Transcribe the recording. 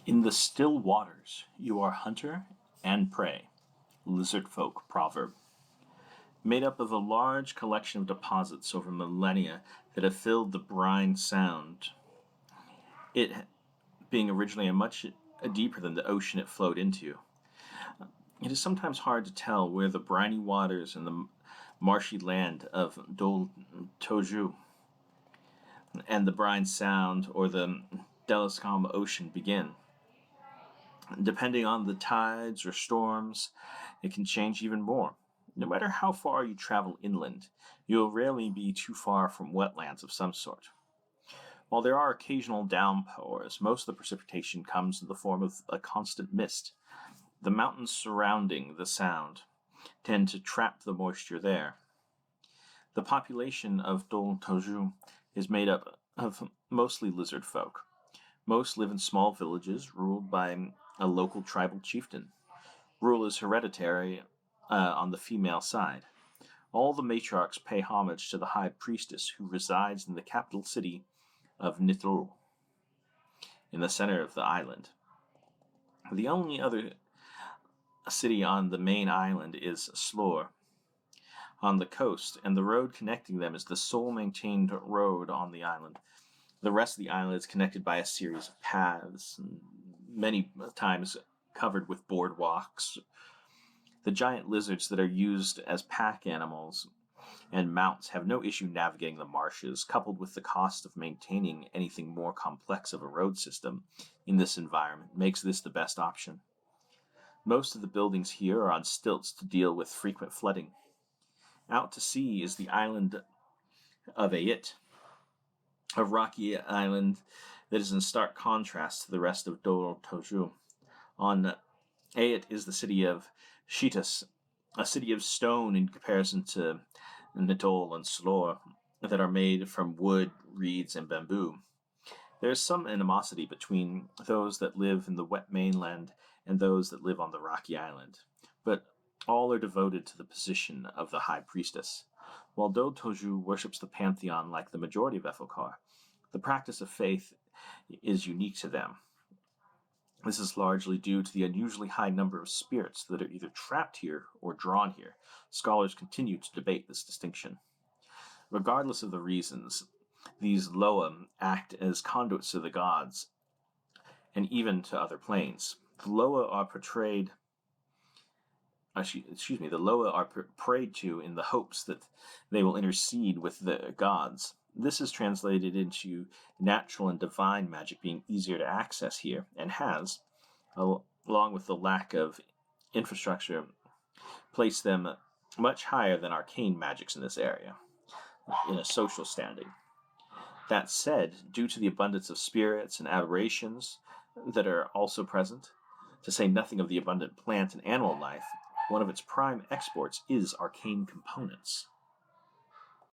In the still waters, you are hunter and prey. Lizardfolk proverb. Made up of a large collection of deposits over millennia that have filled the brine sound, it being originally much deeper than the ocean it flowed into. It is sometimes hard to tell where the briny waters and the marshy land of Dlo Toujou and the brine sound or the Delascom ocean begin. Depending on the tides or storms, it can change even more. No matter how far you travel inland, you will rarely be too far from wetlands of some sort. While there are occasional downpours, most of the precipitation comes in the form of a constant mist. The mountains surrounding the sound tend to trap the moisture there. The population of Dlo Toujou is made up of mostly lizard folk. Most live in small villages ruled by a local tribal chieftain. Rule is hereditary on the female side. All the matriarchs pay homage to the High Priestess, who resides in the capital city of Dlo, in the center of the island. The only other city on the main island is Slor, on the coast, and the road connecting them is the sole maintained road on the island. The rest of the island is connected by a series of paths, many times covered with boardwalks. The giant lizards that are used as pack animals and mounts have no issue navigating the marshes, coupled with the cost of maintaining anything more complex of a road system in this environment makes this the best option. Most of the buildings here are on stilts to deal with frequent flooding. Out to sea is the island of Ayit, a rocky island that is in stark contrast to the rest of Dlo Toujou. On Ayit is the city of Shitas, a city of stone in comparison to Nitol and Slor, that are made from wood, reeds, and bamboo. There is some animosity between those that live in the wet mainland and those that live on the rocky island, but all are devoted to the position of the High Priestess. While Dlo Toujou worships the pantheon like the majority of Efokar, the practice of faith is unique to them. This is largely due to the unusually high number of spirits that are either trapped here or drawn here. Scholars continue to debate this distinction. Regardless of the reasons, these Loa act as conduits to the gods and even to other planes. The Loa are prayed to in the hopes that they will intercede with the gods. This is translated into natural and divine magic being easier to access here, and has, along with the lack of infrastructure, placed them much higher than arcane magics in this area, in a social standing. That said, due to the abundance of spirits and aberrations that are also present, to say nothing of the abundant plant and animal life, one of its prime exports is arcane components.